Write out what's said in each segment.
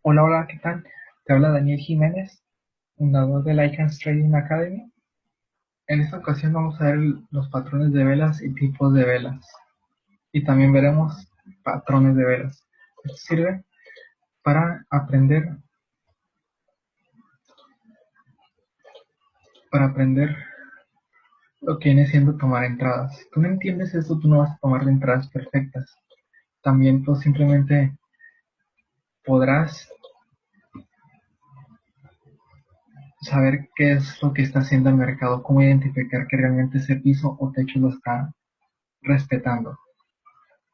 Hola, hola, ¿qué tal? Te habla Daniel Jiménez, fundador de Lycans Trading Academy. En esta ocasión vamos a ver los patrones de velas y tipos de velas. Y también veremos patrones de velas. Esto sirve para aprender lo que viene siendo tomar entradas. Si tú no entiendes eso, tú no vas a tomar entradas perfectas. También pues simplemente podrás saber qué es lo que está haciendo el mercado, cómo identificar que realmente ese piso o techo lo está respetando.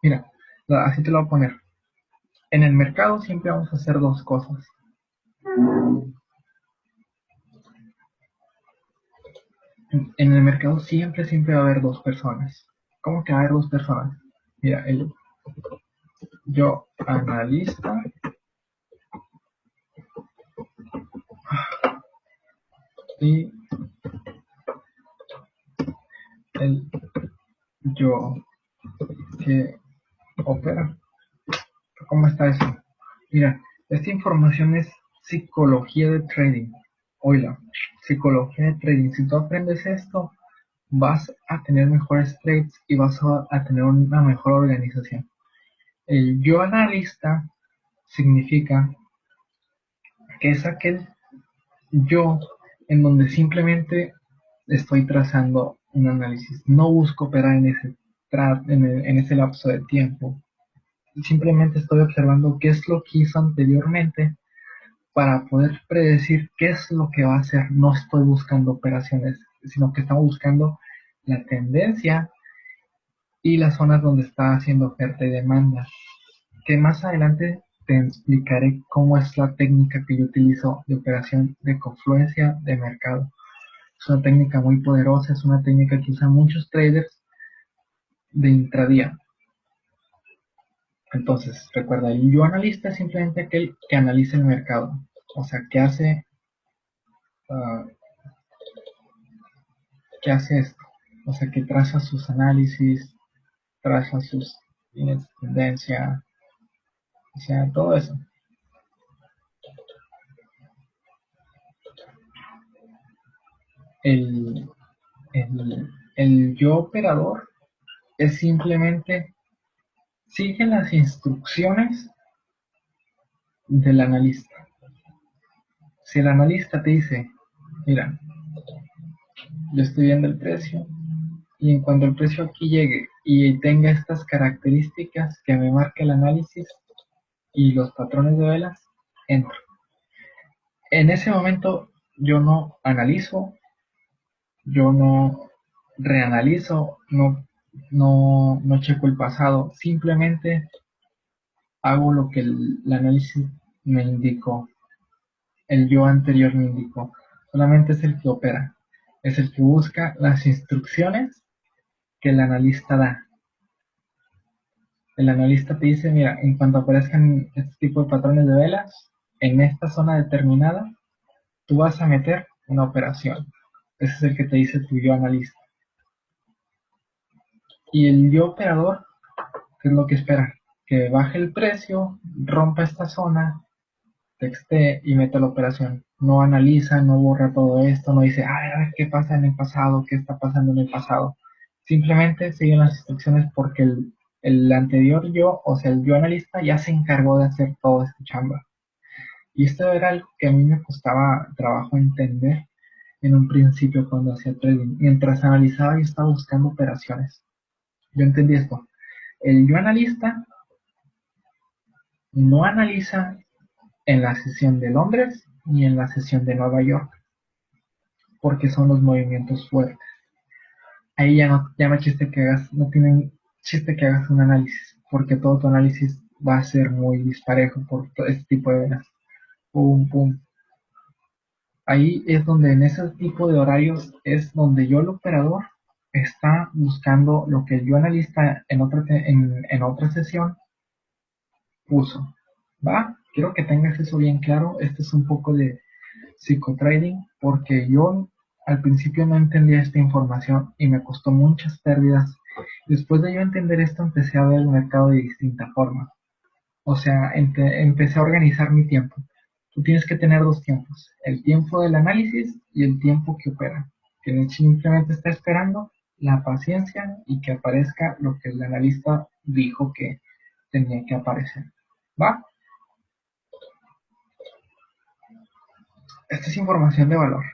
Mira, así te lo voy a poner. En el mercado siempre vamos a hacer dos cosas. En el mercado siempre va a haber dos personas. ¿Cómo que va a haber dos personas? Mira, yo analista y el yo que opera. ¿Cómo está eso? Mira, esta información es psicología de trading. Oíla, psicología de trading. Si tú aprendes esto, vas a tener mejores trades y vas a tener una mejor organización. El yo analista significa que es aquel yo en donde simplemente estoy trazando un análisis. No busco operar en ese lapso de tiempo. Simplemente estoy observando qué es lo que hizo anteriormente para poder predecir qué es lo que va a hacer. No estoy buscando operaciones, sino que estamos buscando la tendencia y las zonas donde está haciendo oferta y demanda. Que más adelante te explicaré cómo es la técnica que yo utilizo de operación de confluencia de mercado. Es una técnica muy poderosa, es una técnica que usan muchos traders de intradía. Entonces, recuerda, el yo analista es simplemente aquel que analiza el mercado, o sea, uh, que hace esto, o sea, que traza sus análisis, traza sus líneas de tendencia, o sea, todo eso. El, el yo operador es simplemente sigue las instrucciones del analista. Si el analista te dice, mira, yo estoy viendo el precio y en cuanto el precio aquí llegue y tenga estas características que me marque el análisis y los patrones de velas, entro. En ese momento yo no analizo, yo no reanalizo, no checo el pasado, simplemente hago lo que el análisis me indicó, el yo anterior me indicó. Solamente es el que opera, es el que busca las instrucciones que el analista da. El analista te dice, mira, en cuanto aparezcan este tipo de patrones de velas, en esta zona determinada, tú vas a meter una operación. Ese es el que te dice tu yo analista. Y el yo operador, ¿qué es lo que espera? Que baje el precio, rompa esta zona, texte y mete la operación. No analiza, no borra todo esto, no dice, a ver qué pasa en el pasado, qué está pasando en el pasado. Simplemente siguen las instrucciones porque el anterior yo, o sea, el yo analista, ya se encargó de hacer toda esta chamba. Y esto era algo que a mí me costaba trabajo entender en un principio cuando hacía trading. Mientras analizaba, yo estaba buscando operaciones. Yo entendí esto. El yo analista no analiza en la sesión de Londres ni en la sesión de Nueva York, porque son los movimientos fuertes. Ahí ya no chiste que hagas, no tienen chiste que hagas un análisis, porque todo tu análisis va a ser muy disparejo por todo este tipo de velas. Pum, pum. Ahí es donde en ese tipo de horarios es donde yo el operador está buscando lo que yo analista en otra sesión puso. ¿Va? Quiero que tengas eso bien claro. Este es un poco de psicotrading porque yo al principio no entendía esta información y me costó muchas pérdidas. Después de yo entender esto empecé a ver el mercado de distinta forma. O sea, empecé a organizar mi tiempo. Tú tienes que tener dos tiempos, el tiempo del análisis y el tiempo que opera. Que simplemente está esperando la paciencia y que aparezca lo que el analista dijo que tenía que aparecer. ¿Va? Esta es información de valor,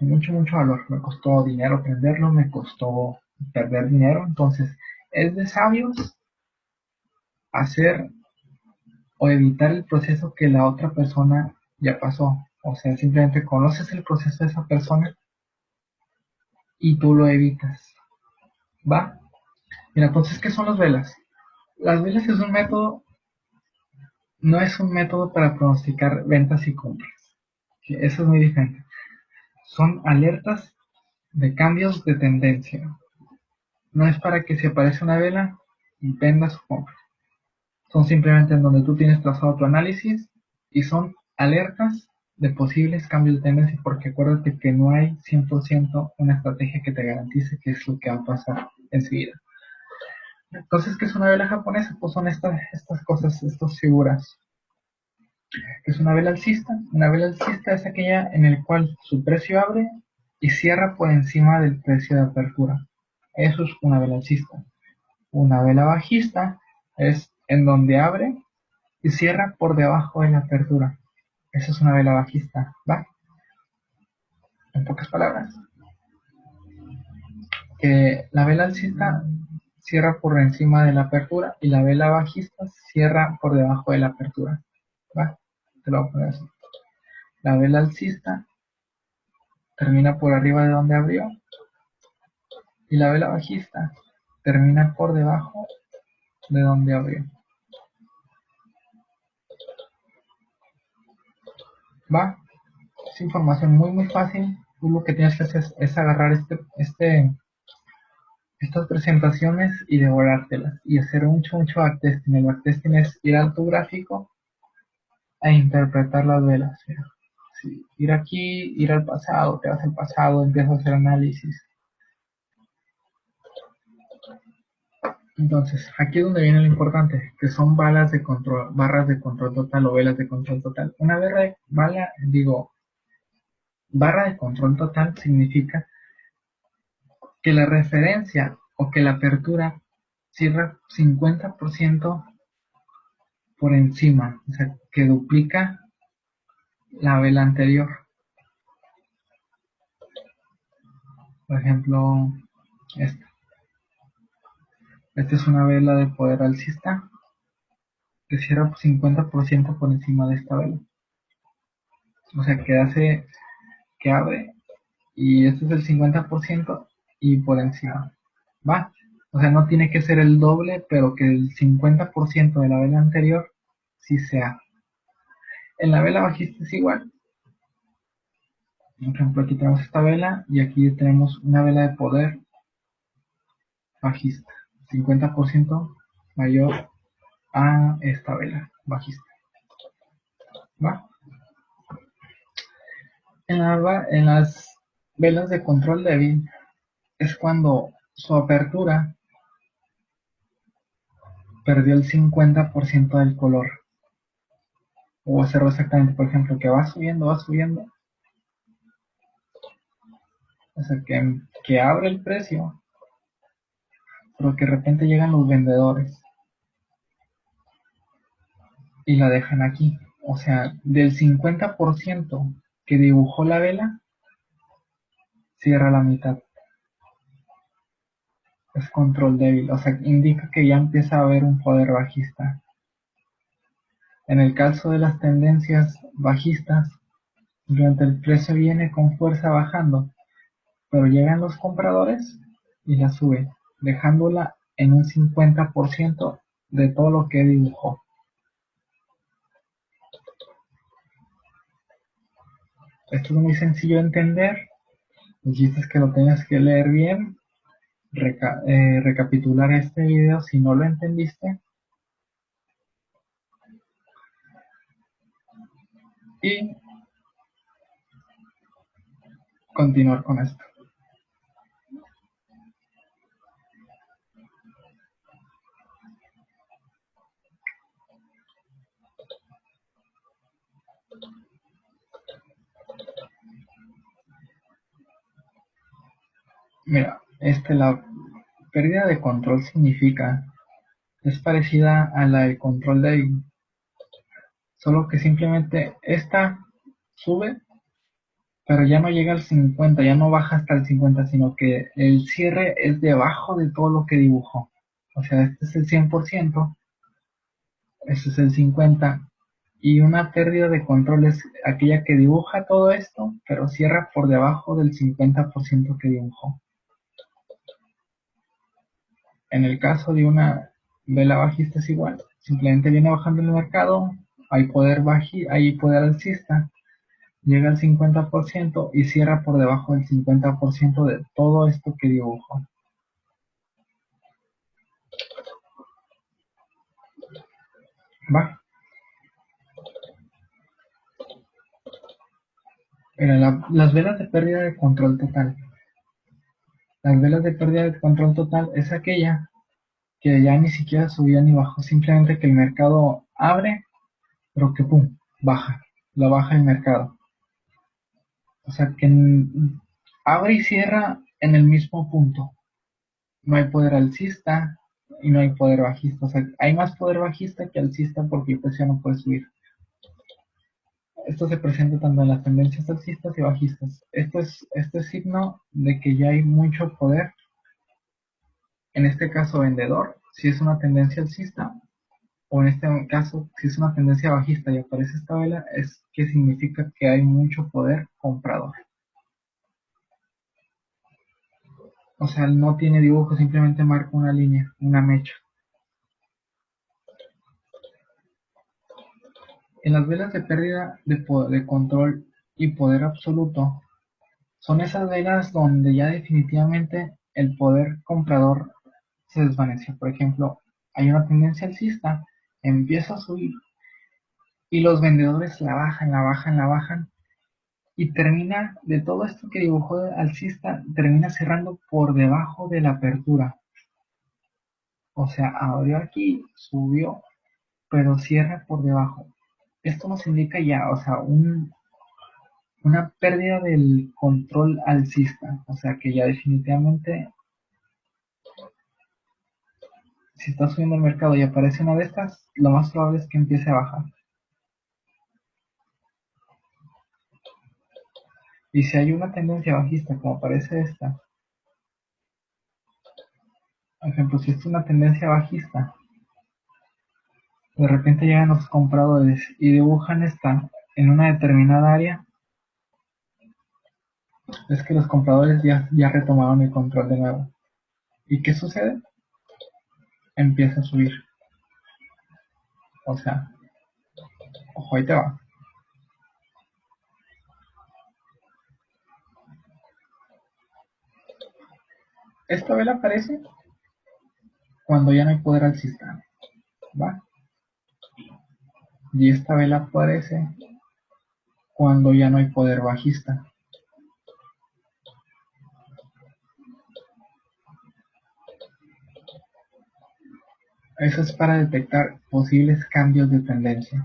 mucho, mucho valor. Me costó dinero aprenderlo, me costó perder dinero. Entonces, es de sabios hacer o evitar el proceso que la otra persona ya pasó. O sea, simplemente conoces el proceso de esa persona y tú lo evitas. ¿Va? Mira, entonces, ¿qué son las velas? Las velas es un método, no es un método para pronosticar ventas y compras. Sí, eso es muy diferente. Son alertas de cambios de tendencia. No es para que si aparece una vela y vendas o compras. Son simplemente en donde tú tienes trazado tu análisis y son alertas de posibles cambios de tendencia, porque acuérdate que no hay 100% una estrategia que te garantice qué es lo que va a pasar enseguida. Entonces, ¿qué es una vela japonesa? Pues son estas cosas, estas figuras. ¿Qué es una vela alcista? Una vela alcista es aquella en el cual su precio abre y cierra por encima del precio de apertura. Eso es una vela alcista. Una vela bajista es en donde abre y cierra por debajo de la apertura. Esa es una vela bajista, ¿va? En pocas palabras, que la vela alcista cierra por encima de la apertura y la vela bajista cierra por debajo de la apertura, ¿va? Te lo voy a poner así. La vela alcista termina por arriba de donde abrió y la vela bajista termina por debajo de donde abrió, ¿va? Es información muy muy fácil. Tú lo que tienes que hacer es agarrar estas presentaciones y devorártelas y hacer mucho, mucho backtesting. El backtesting es ir a tu gráfico e interpretar las velas. Mira. Sí, ir aquí, ir al pasado, te vas al pasado, empiezas a hacer análisis. Entonces, aquí es donde viene lo importante, que son barras de control total o velas de control total. Una barra de control total significa que la referencia o que la apertura cierra 50% por encima, o sea, que duplica la vela anterior. Por ejemplo, esta. Esta es una vela de poder alcista que cierra 50% por encima de esta vela. O sea, que abre y este es el 50% y por encima. ¿Va? O sea, no tiene que ser el doble, pero que el 50% de la vela anterior sí sea. En la vela bajista es igual. Por ejemplo, aquí tenemos esta vela y aquí tenemos una vela de poder bajista. 50% mayor a esta vela bajista. ¿Va? En las velas de control débil es cuando su apertura perdió el 50% del color. O observo exactamente, por ejemplo, que va subiendo, o sea, que abre el precio, pero que de repente llegan los vendedores y la dejan aquí. O sea, del 50% que dibujó la vela, cierra la mitad. Es control débil, o sea, indica que ya empieza a haber un poder bajista. En el caso de las tendencias bajistas, durante el precio viene con fuerza bajando, pero llegan los compradores y la suben, dejándola en un 50% de todo lo que dibujó. Esto es muy sencillo de entender. El chiste es que lo tengas que leer bien, recapitular este video si no lo entendiste y continuar con esto. Mira, la pérdida de control es parecida a la de control débil, solo que simplemente esta sube, pero ya no llega al 50, ya no baja hasta el 50, sino que el cierre es debajo de todo lo que dibujó. O sea, este es el 100%, este es el 50%, y una pérdida de control es aquella que dibuja todo esto, pero cierra por debajo del 50% que dibujó. En el caso de una vela bajista es igual, simplemente viene bajando el mercado, hay poder alcista, llega al 50% y cierra por debajo del 50% de todo esto que dibujó. ¿Va? Mira, las velas de pérdida de control total. Las velas de pérdida de control total es aquella que ya ni siquiera subía ni bajó, simplemente que el mercado abre, pero que pum, baja, lo baja el mercado. O sea que abre y cierra en el mismo punto. No hay poder alcista y no hay poder bajista. O sea, hay más poder bajista que alcista porque el precio no puede subir. Esto se presenta tanto en las tendencias alcistas y bajistas. Esto es signo de que ya hay mucho poder, en este caso vendedor, si es una tendencia alcista, o en este caso, si es una tendencia bajista y aparece esta vela, es que significa que hay mucho poder comprador. O sea, no tiene dibujo, simplemente marca una línea, una mecha. En las velas de pérdida de control y poder absoluto, son esas velas donde ya definitivamente el poder comprador se desvanece. Por ejemplo, hay una tendencia alcista, empieza a subir y los vendedores la bajan, la bajan, la bajan y termina, de todo esto que dibujó alcista, termina cerrando por debajo de la apertura. O sea, abrió aquí, subió, pero cierra por debajo. Esto nos indica ya, o sea, una pérdida del control alcista. O sea, que ya definitivamente, si está subiendo el mercado y aparece una de estas, lo más probable es que empiece a bajar. Y si hay una tendencia bajista, como aparece esta, por ejemplo, si es una tendencia bajista, de repente llegan los compradores y dibujan esta en una determinada área, es que los compradores ya retomaron el control de nuevo. ¿Y qué sucede? Empieza a subir. O sea, ojo, ahí te va. Esta vela aparece cuando ya no hay poder alcista, ¿va? Y esta vela aparece cuando ya no hay poder bajista. Eso es para detectar posibles cambios de tendencia.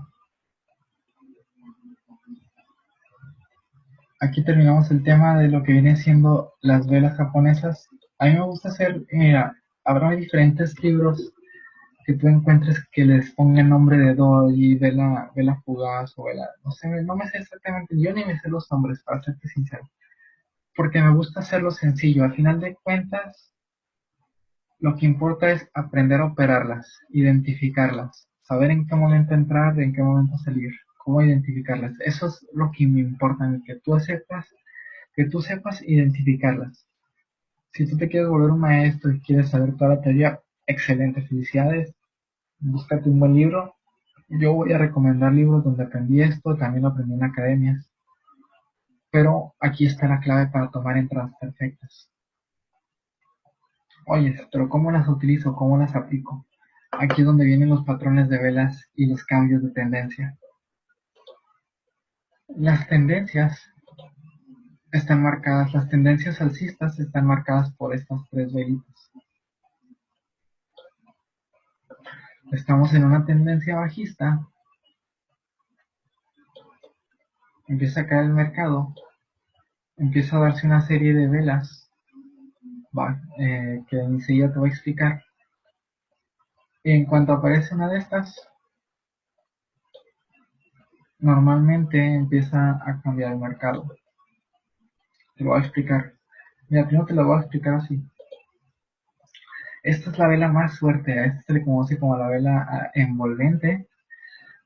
Aquí terminamos el tema de lo que viene siendo las velas japonesas. A mí me gusta hacer, mira, habrá diferentes libros que tú encuentres que les pongan nombre de doji, vela fugaz o vela, no sé, no me sé exactamente, yo ni me sé los nombres, para serte sincero, porque me gusta hacerlo sencillo. Al final de cuentas, lo que importa es aprender a operarlas, identificarlas, saber en qué momento entrar, en qué momento salir, cómo identificarlas. Eso es lo que me importa, que tú sepas identificarlas. Si tú te quieres volver un maestro y quieres saber toda la teoría, excelente, felicidades, búscate un buen libro. Yo voy a recomendar libros donde aprendí esto, también lo aprendí en academias, pero aquí está la clave para tomar entradas perfectas. Oye, pero ¿cómo las utilizo? ¿Cómo las aplico? Aquí es donde vienen los patrones de velas y los cambios de tendencia. Las tendencias las tendencias alcistas están marcadas por estas tres velitas. Estamos en una tendencia bajista, empieza a caer el mercado, empieza a darse una serie de velas que enseguida te voy a explicar. En cuanto aparece una de estas, normalmente empieza a cambiar el mercado. Te lo voy a explicar. Mira, primero te lo voy a explicar así. Esta es la vela más fuerte, a esta se le conoce como la vela envolvente.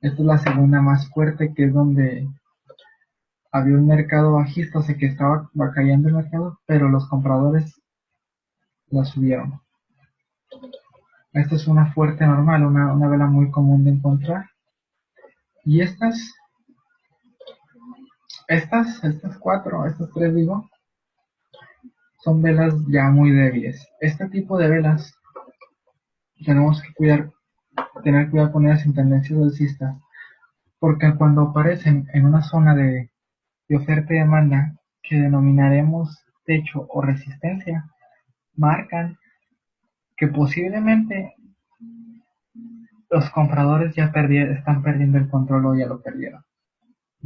Esta es la segunda más fuerte, que es donde había un mercado bajista, o sea que estaba cayendo el mercado, pero los compradores la subieron. Esta es una fuerte normal, una vela muy común de encontrar. Y estas cuatro, estas tres digo, son velas ya muy débiles. Este tipo de velas tenemos que tener cuidado con ellas en tendencias alcistas, porque cuando aparecen en una zona de oferta y demanda que denominaremos techo o resistencia, marcan que posiblemente los compradores ya están perdiendo el control o ya lo perdieron.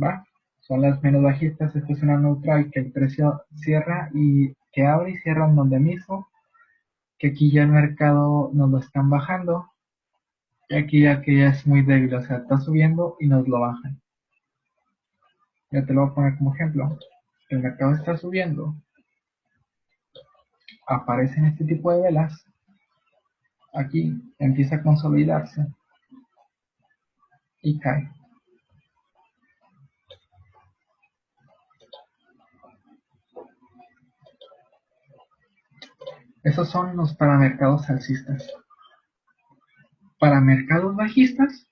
¿Va? Son las menos bajistas, esto es una neutral que el precio cierra y que abre y cierra en donde mismo, que aquí ya el mercado nos lo están bajando y aquí ya que ya es muy débil, o sea, está subiendo y nos lo bajan. Ya te lo voy a poner como ejemplo. El mercado está subiendo, aparecen este tipo de velas, aquí empieza a consolidarse y cae. Esos son los paramercados alcistas. Para mercados bajistas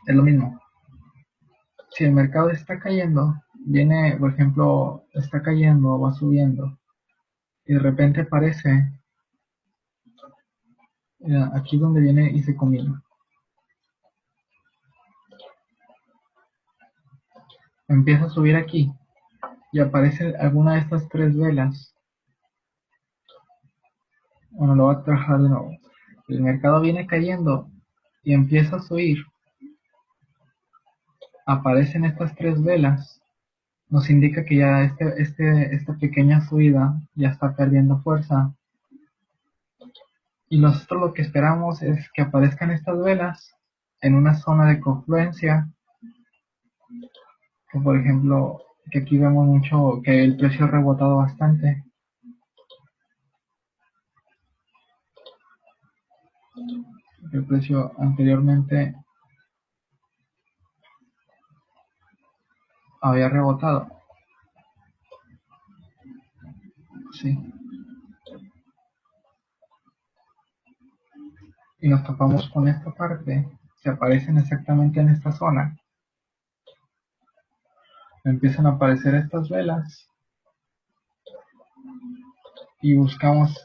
es lo mismo. Si el mercado está cayendo, viene, por ejemplo, está cayendo, va subiendo, y de repente aparece aquí donde viene y se combina. Empieza a subir aquí y aparece alguna de estas tres velas. Bueno, lo voy a trabajar de nuevo. El mercado viene cayendo y empieza a subir. Aparecen estas tres velas. Nos indica que ya esta pequeña subida ya está perdiendo fuerza. Y nosotros lo que esperamos es que aparezcan estas velas en una zona de confluencia, que por ejemplo, que aquí vemos mucho que el precio ha rebotado bastante. El precio anteriormente había rebotado, sí, y nos topamos con esta parte, que aparecen exactamente en esta zona. Empiezan a aparecer estas velas y buscamos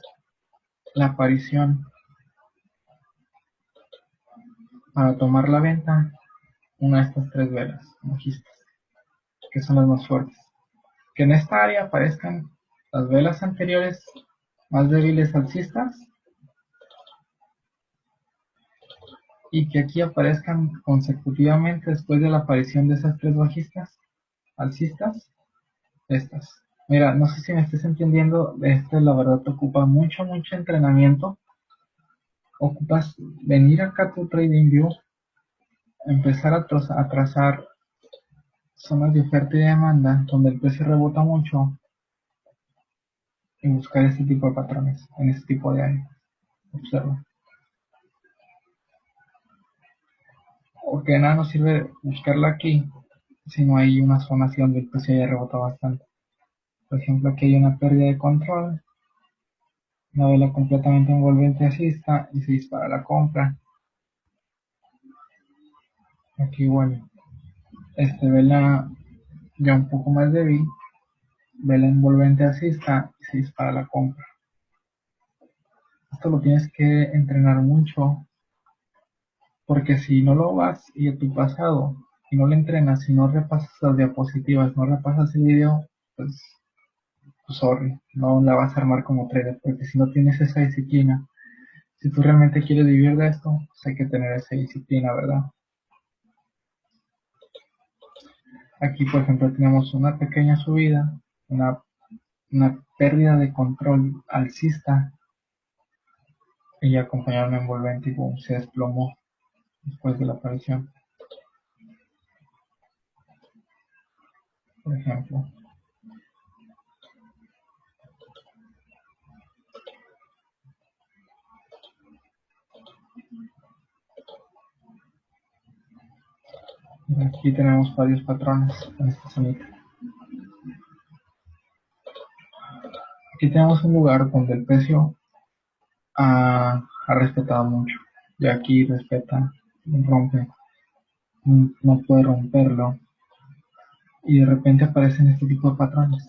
la aparición para tomar la venta una de estas tres velas bajistas, que son las más fuertes. Que en esta área aparezcan las velas anteriores más débiles alcistas y que aquí aparezcan consecutivamente después de la aparición de esas tres bajistas alcistas, estas. Mira, no sé si me estés entendiendo, la verdad te ocupa mucho entrenamiento. Ocupas venir acá a tu TradingView, empezar a trazar zonas de oferta y demanda donde el precio rebota mucho y buscar este tipo de patrones en este tipo de áreas. Observa. O que nada nos sirve buscarla aquí si no hay una zona así donde el precio haya rebotado bastante. Por ejemplo, aquí hay una pérdida de control, una vela completamente envolvente alcista y se dispara la compra. Aquí igual, vela ya un poco más débil, vela envolvente alcista y se dispara la compra. Esto lo tienes que entrenar mucho, porque si no lo vas y a tu pasado, y no lo entrenas, si no repasas las diapositivas, no repasas el video, pues sorry, no la vas a armar como trader, porque si no tienes esa disciplina, si tú realmente quieres vivir de esto, pues hay que tener esa disciplina, ¿verdad? Aquí, por ejemplo, tenemos una pequeña subida, una una pérdida de control alcista y acompañado de un envolvente y boom, se desplomó después de la aparición, por ejemplo. Aquí tenemos varios patrones en esta zonita. Aquí tenemos un lugar donde el precio ha respetado mucho. Y aquí respeta, rompe, no puede romperlo. Y de repente aparecen este tipo de patrones.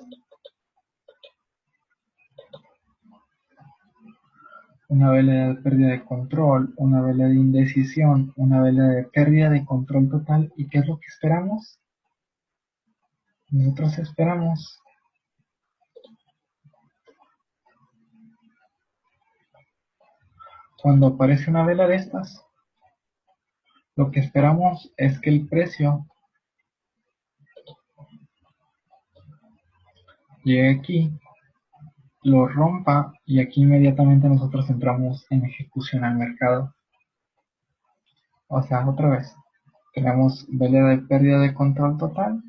Una vela de pérdida de control, una vela de indecisión, una vela de pérdida de control total. ¿Y qué es lo que esperamos? Nosotros esperamos cuando aparece una vela de estas, lo que esperamos es que el precio llegue aquí, lo rompa y aquí inmediatamente nosotros entramos en ejecución al mercado. O sea, otra vez, tenemos vela de pérdida de control total,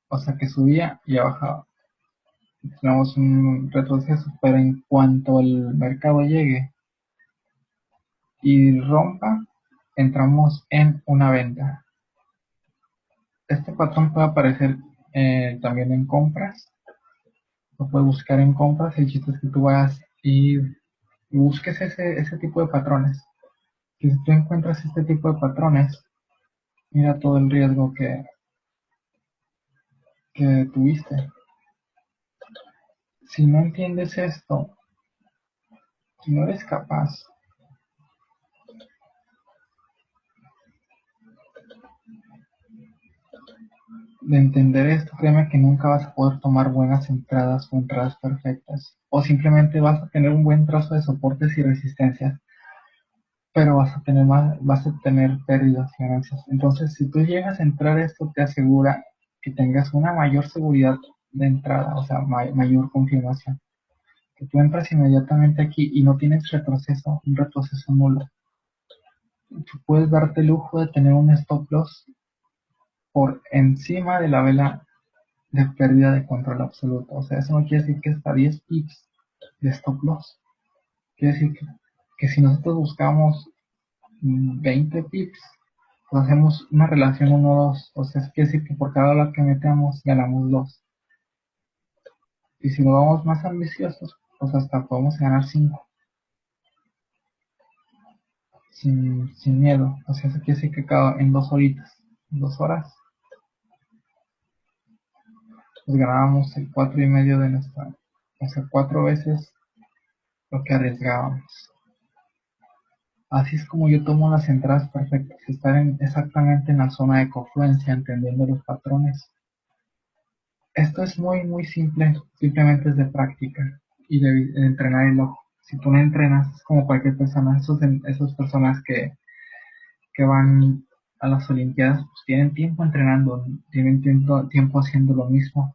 o sea que subía y bajaba. Tenemos un retroceso, pero en cuanto el mercado llegue y rompa, entramos en una venta. Este patrón puede aparecer también en compras, lo puedes buscar en compras. El chiste es que tú vayas y busques ese tipo de patrones. Y si tú encuentras este tipo de patrones, mira todo el riesgo que tuviste. Si no entiendes esto, si no eres capaz de entender esto, créeme que nunca vas a poder tomar buenas entradas o entradas perfectas. O simplemente vas a tener un buen trazo de soportes y resistencias, pero vas a tener pérdidas y ganancias. Entonces, si tú llegas a entrar a esto, te asegura que tengas una mayor seguridad de entrada, o sea, mayor confirmación. Que tú entras inmediatamente aquí y no tienes retroceso, un retroceso nulo. Tú puedes darte el lujo de tener un stop loss por encima de la vela de pérdida de control absoluto. O sea, eso no quiere decir que hasta 10 pips de stop loss. Quiere decir que si nosotros buscamos 20 pips, pues hacemos una relación 1-2. O sea, quiere decir que por cada dólar que metemos ganamos 2. Y si nos vamos más ambiciosos, pues hasta podemos ganar 5. Sin miedo. O sea, eso quiere decir que en 2 horas, pues ganábamos el 4,5 de nuestra, o sea, 4 veces lo que arriesgábamos. Así es como yo tomo las entradas perfectas, estar exactamente en la zona de confluencia, entendiendo los patrones. Esto es muy, muy simple, simplemente es de práctica y de entrenar el ojo. Si tú no entrenas, es como cualquier persona, esas personas que van a las Olimpiadas, pues tienen tiempo entrenando, tienen tiempo haciendo lo mismo.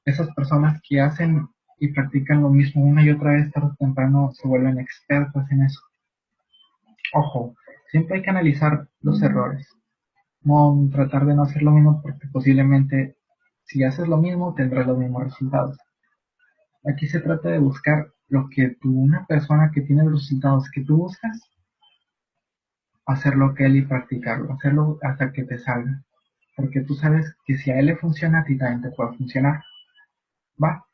Esas personas que hacen y practican lo mismo una y otra vez, tarde o temprano se vuelven expertas en eso. Ojo, siempre hay que analizar los errores, no tratar de no hacer lo mismo porque posiblemente si haces lo mismo tendrás los mismos resultados. Aquí se trata de buscar lo que una persona que tiene los resultados que tú buscas, hacerlo que él y practicarlo, hacerlo hasta que te salga. Porque tú sabes que si a él le funciona, a ti también te puede funcionar. ¿Va?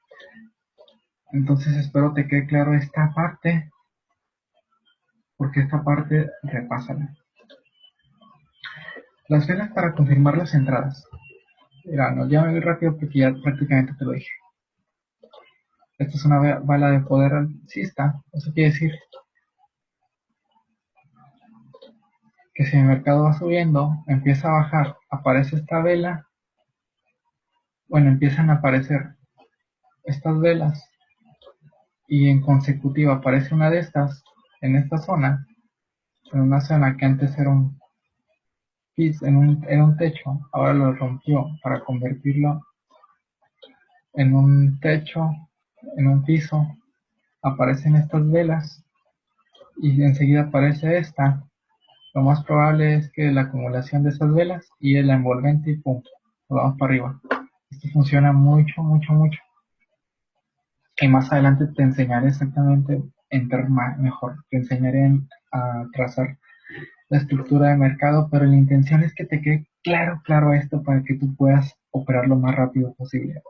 Entonces espero te quede claro esta parte, porque esta parte repásala. Las velas para confirmar las entradas. Mira, no, ya me voy rápido porque ya prácticamente te lo dije. Esta es una bala de poder alcista. Eso quiere decir que si el mercado va subiendo, empieza a bajar, aparece esta vela, bueno, empiezan a aparecer estas velas y en consecutiva aparece una de estas en esta zona, en una zona que antes era un era un techo, ahora lo rompió para convertirlo en un techo en un piso, aparecen estas velas y enseguida aparece esta. Lo más probable es que la acumulación de esas velas y el envolvente y pum, lo vamos para arriba. Esto funciona mucho, mucho, mucho. Y más adelante te enseñaré exactamente entrar mejor. Te enseñaré a trazar la estructura de mercado, pero la intención es que te quede claro, claro esto para que tú puedas operar lo más rápido posible.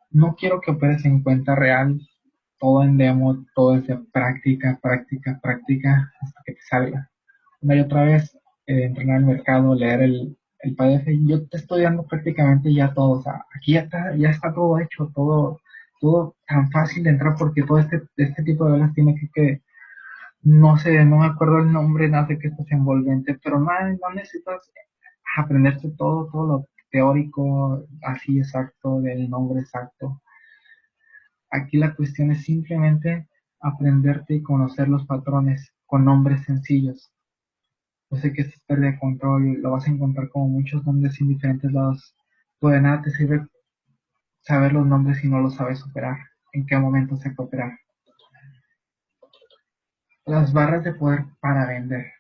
No quiero que operes en cuenta real, todo en demo, todo es de práctica, práctica, práctica, hasta que te salga. Una y otra vez, entrenar el mercado, leer el PDF. Yo te estoy dando prácticamente ya todo. O sea, aquí ya está todo hecho, todo tan fácil de entrar porque todo este tipo de velas tiene no sé, no me acuerdo el nombre, nada de que esto es envolvente, pero no necesitas aprenderse todo lo teórico, así exacto, del nombre exacto. Aquí la cuestión es simplemente aprenderte y conocer los patrones con nombres sencillos. Yo sé que esto es pérdida de control, lo vas a encontrar como muchos nombres en diferentes lados. Pues de nada te sirve saber los nombres si no los sabes operar, en qué momento se puede operar. Las barras de poder para vender.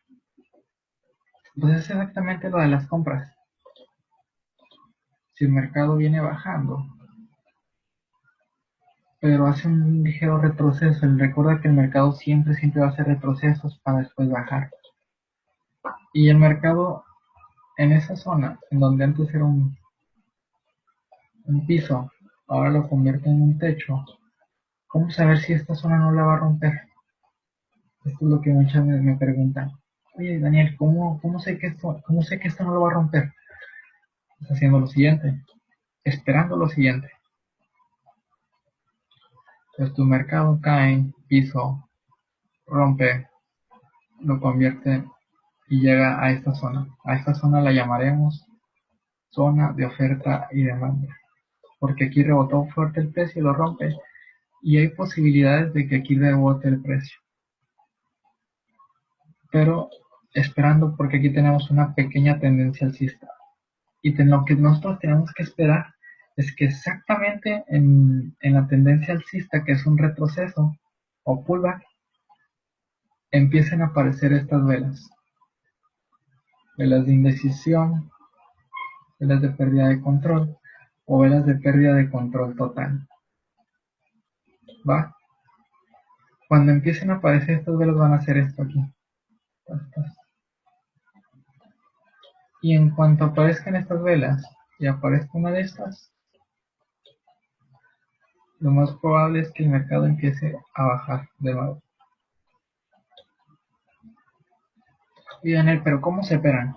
Pues es exactamente lo de las compras. Si el mercado viene bajando, pero hace un ligero retroceso, recuerda que el mercado siempre va a hacer retrocesos para después bajar. Y el mercado en esa zona, en donde antes era un piso, ahora lo convierte en un techo. ¿Cómo saber si esta zona no la va a romper? Esto es lo que muchas veces me preguntan. Oye, Daniel, cómo sé que esto no lo va a romper? Estás haciendo lo siguiente, esperando lo siguiente. Entonces tu mercado cae, piso, rompe, lo convierte y llega a esta zona. A esta zona la llamaremos zona de oferta y demanda, porque aquí rebotó fuerte el precio y lo rompe, y hay posibilidades de que aquí rebote el precio. Pero esperando porque aquí tenemos una pequeña tendencia alcista. Y lo que nosotros tenemos que esperar es que exactamente en la tendencia alcista, que es un retroceso o pullback, empiecen a aparecer estas velas de indecisión, velas de pérdida de control o velas de pérdida de control total. ¿Va? Cuando empiecen a aparecer estas velas van a hacer esto aquí. Y en cuanto aparezcan estas velas y aparezca una de estas, lo más probable es que el mercado empiece a bajar de nuevo. Y Daniel, pero ¿cómo se operan?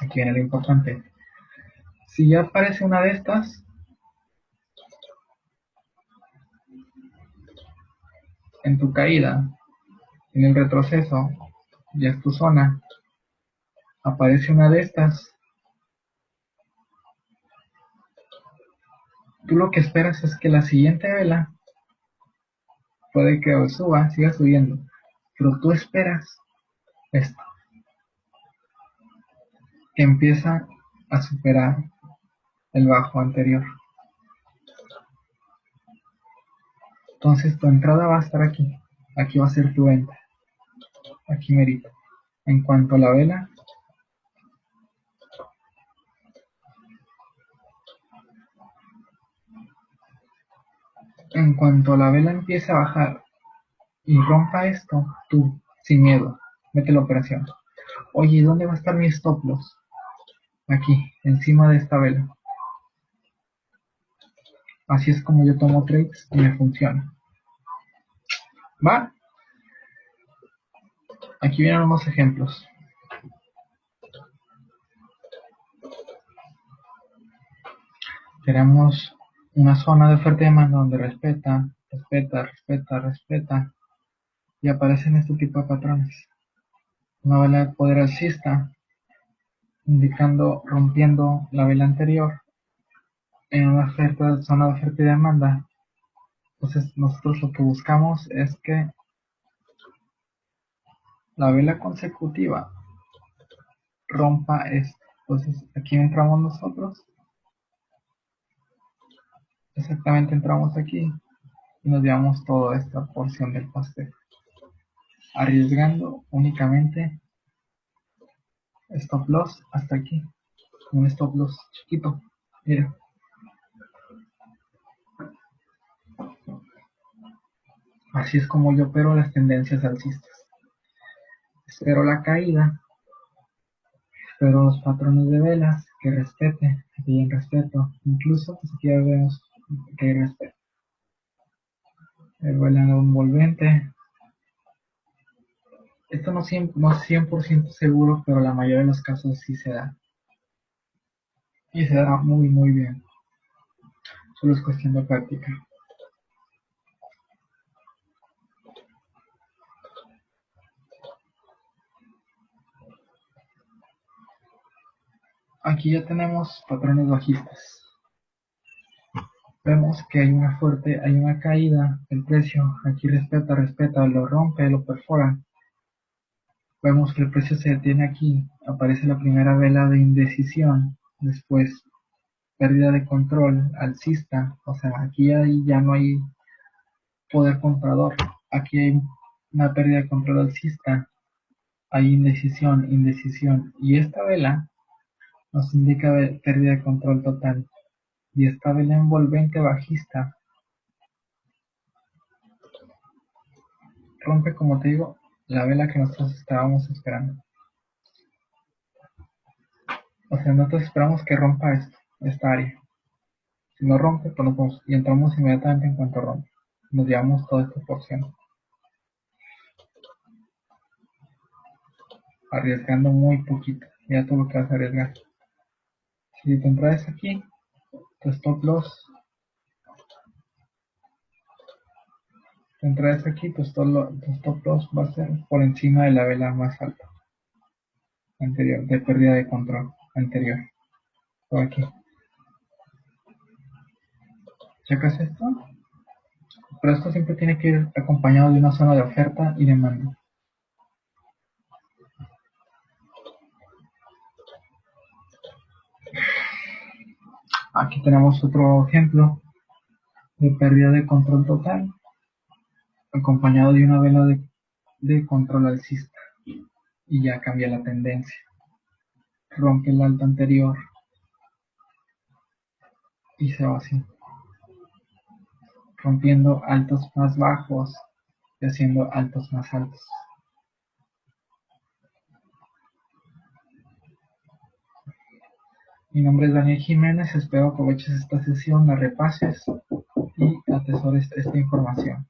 Aquí viene lo importante. Si ya aparece una de estas, en tu caída, en el retroceso, ya es tu zona, aparece una de estas, tú lo que esperas es que la siguiente vela puede que suba, siga subiendo, pero tú esperas esto, que empieza a superar el bajo anterior. Entonces tu entrada va a estar aquí, aquí va a ser tu venta, aquí merito. En cuanto a la vela, empiece a bajar y rompa esto, tú, sin miedo, mete la operación. Oye, ¿dónde va a estar mi stop loss? Aquí, encima de esta vela. Así es como yo tomo trades y me funciona. ¿Va? Aquí vienen unos ejemplos. Tenemos una zona de oferta y demanda donde respeta y aparecen este tipo de patrones. Una vela de poder alcista indicando rompiendo la vela anterior en una zona de oferta y demanda. Entonces nosotros lo que buscamos es que la vela consecutiva rompa esto. Entonces aquí entramos nosotros, Exactamente entramos aquí y nos llevamos toda esta porción del pastel, arriesgando únicamente stop loss hasta aquí, un stop loss chiquito. Mira, así es como yo opero las tendencias alcistas. Espero la caída, espero los patrones de velas que respete, que hay respeto, incluso pues aquí ya vemos que hay respeto. El vela envolvente. Esto no es 100% seguro, pero la mayoría de los casos sí se da. Y se da muy muy bien. Solo es cuestión de práctica. Aquí ya tenemos patrones bajistas. Vemos que hay una caída del precio. Aquí respeta, lo rompe, lo perfora. Vemos que el precio se detiene aquí. Aparece la primera vela de indecisión. Después pérdida de control alcista. O sea, aquí ya no hay poder comprador. Aquí hay una pérdida de control alcista. Hay indecisión. Y esta vela nos indica pérdida de control total. Y esta vela envolvente bajista rompe, como te digo, la vela que nosotros estábamos esperando. O sea, nosotros esperamos que rompa esta área. Si no rompe, pues nos vamos y entramos inmediatamente en cuanto rompe. Nos llevamos toda esta porción. Arriesgando muy poquito. Ya todo lo que vas a arriesgar. Si te entras aquí, tu stop loss. Te entras aquí, tu stop loss va a ser por encima de la vela más alta. Anterior, de pérdida de control. Anterior. Todo aquí. ¿Checas esto? Pero esto siempre tiene que ir acompañado de una zona de oferta y demanda. Aquí tenemos otro ejemplo de pérdida de control total, acompañado de una vela de control alcista. Y ya cambia la tendencia. Rompe el alto anterior y se va así, rompiendo altos más bajos y haciendo altos más altos. Mi nombre es Daniel Jiménez, espero aproveches esta sesión, la repases y atesores esta información.